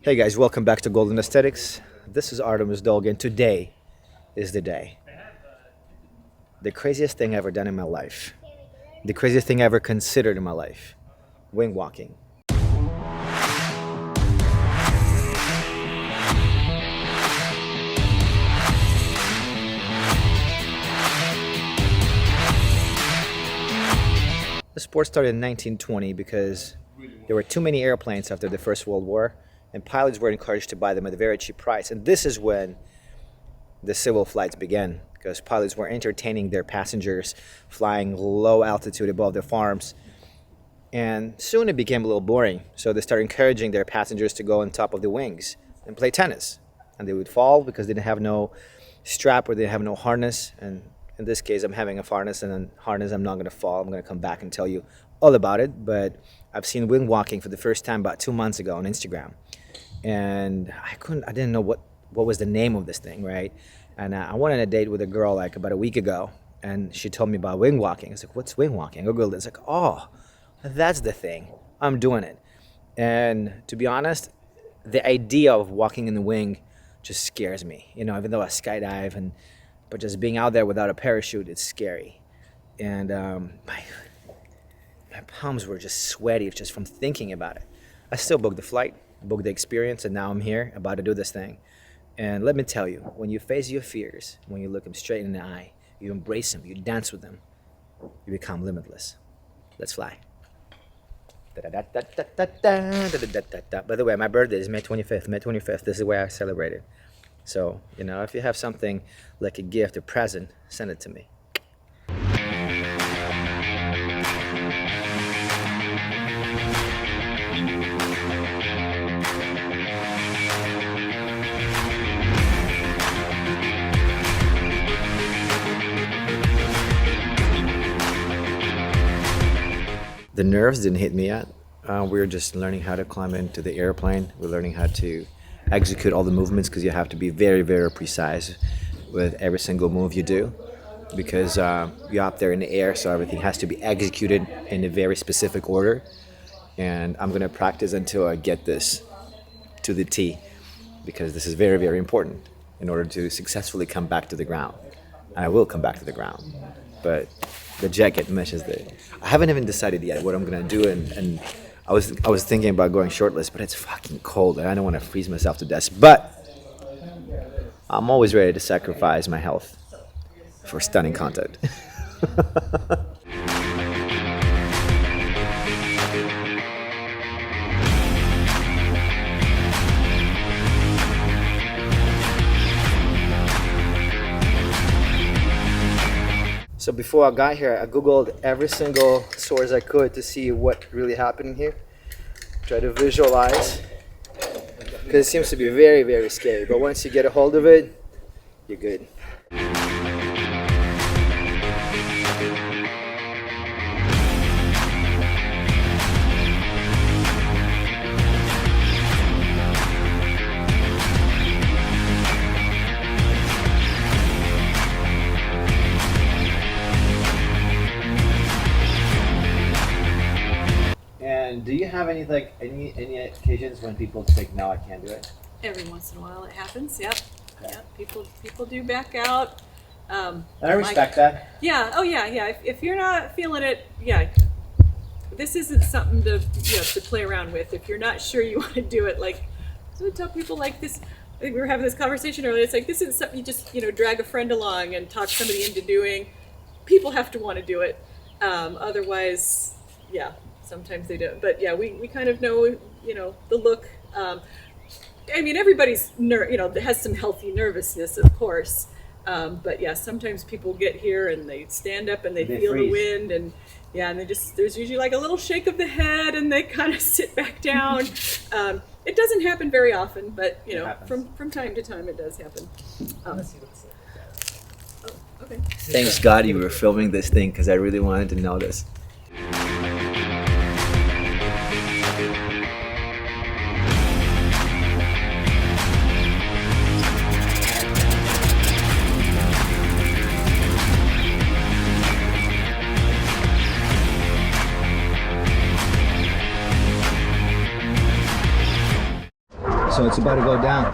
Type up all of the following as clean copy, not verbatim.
Hey guys, welcome back to Golden Aesthetics. This is Artemus Dolgin. Today is the day. The craziest thing I've ever done in my life. The craziest thing I ever considered in my life. Wing walking. The sport started in 1920 because there were too many airplanes after the First World War, and pilots were encouraged to buy them at a very cheap price. And this is when the civil flights began, because pilots were entertaining their passengers flying low altitude above their farms. And soon it became a little boring, so they started encouraging their passengers to go on top of the wings and play tennis. And they would fall because they didn't have no strap or they didn't have no harness. And in this case, I'm having a harness, and a harness, I'm not going to fall. I'm going to come back and tell you all about it. But I've seen wing walking for the first time about 2 months ago on Instagram. And I didn't know what was the name of this thing, right? And I went on a date with a girl like about a week ago, and she told me about wing walking. I was like, what's wing walking? I Googled it. It's like, oh, that's the thing. I'm doing it. And to be honest, the idea of walking in the wing just scares me. You know, even though I skydive, but just being out there without a parachute, it's scary. And my palms were just sweaty just from thinking about it. I still booked the flight, booked the experience, and now I'm here about to do this thing. And let me tell you, when you face your fears, when you look them straight in the eye, you embrace them, you dance with them, you become limitless. Let's fly. By the way, my birthday is May 25th. May 25th, this is where I celebrate it. So, you know, if you have something like a gift or present, send it to me. The nerves didn't hit me yet. We're just learning how to climb into the airplane. We're learning how to execute all the movements, because you have to be very, very precise with every single move you do, because you're up there in the air, so everything has to be executed in a very specific order. And I'm going to practice until I get this to the T, because this is very, very important in order to successfully come back to the ground. And I will come back to the ground, but the jacket meshes the... I haven't even decided yet what I'm going to do, and I was thinking about going shirtless, but it's fucking cold and I don't want to freeze myself to death. But I'm always ready to sacrifice my health for stunning content. So before I got here, I Googled every single source I could to see what really happened here. Try to visualize, because it seems to be very, very scary. But once you get a hold of it, you're good. And do you have any occasions when people think, no, I can't do it? Every once in a while it happens. Yep. Okay. Yep. People do back out. And I respect that. Yeah. Oh yeah. Yeah. If you're not feeling it, yeah. This isn't something to play around with. If you're not sure you want to do it, like, so I tell people like this. I think we were having this conversation earlier. It's like, this isn't something you just drag a friend along and talk somebody into doing. People have to want to do it. Otherwise, yeah. Sometimes they don't, but yeah, we kind of know, the look. I mean, everybody's has some healthy nervousness, of course, but yeah, sometimes people get here and they stand up and they feel freeze. The wind, and yeah, and there's usually like a little shake of the head, and they kind of sit back down. It doesn't happen very often, but from time to time it does happen. Oh, okay. Thanks God you were filming this thing, because I really wanted to know this. So it's about to go down.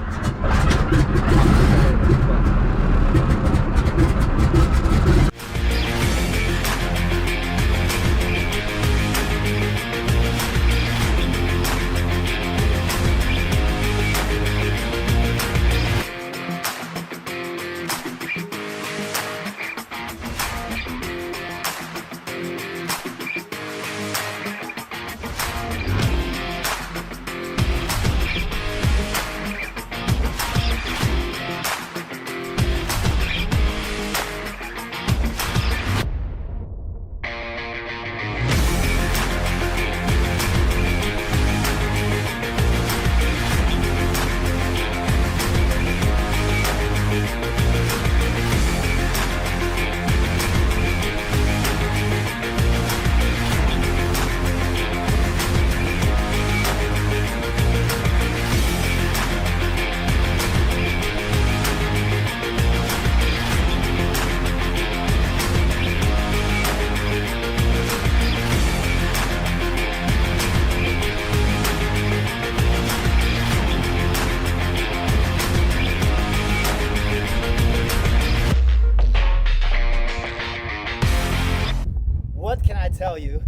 What can I tell you?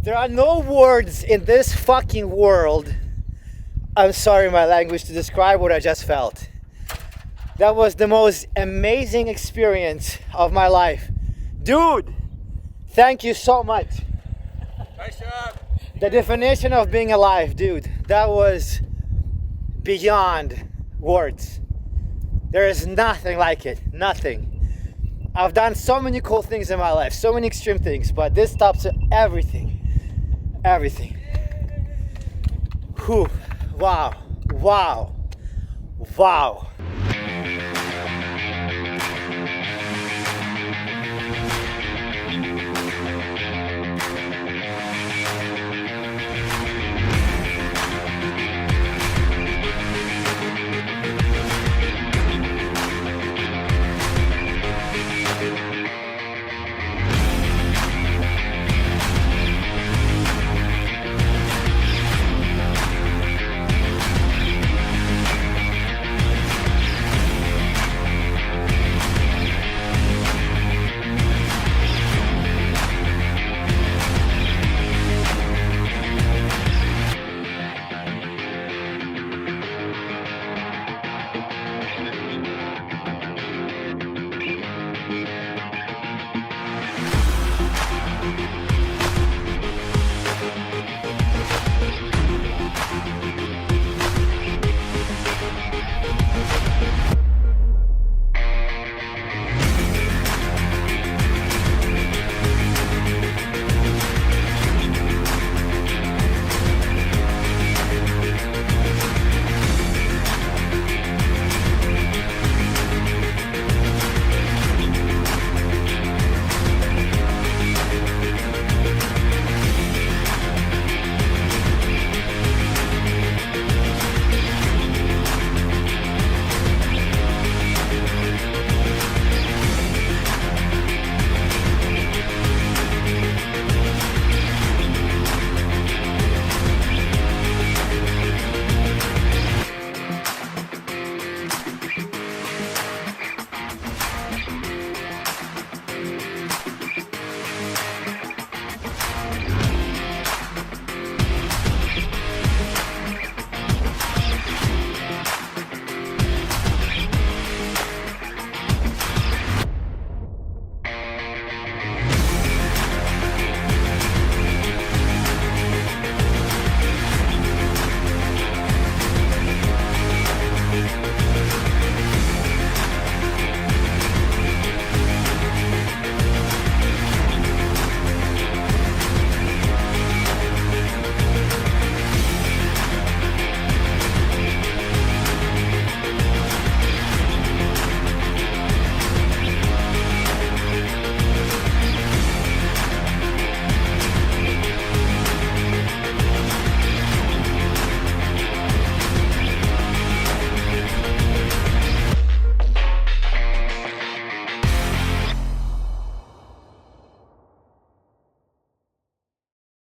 There are no words in this fucking world, I'm sorry my language, to describe what I just felt. That was the most amazing experience of my life. Dude, thank you so much. Nice job. The definition of being alive, dude, that was beyond words. There is nothing like it, nothing. I've done so many cool things in my life, so many extreme things, but this tops everything. Everything. Whew. Wow. Wow. Wow.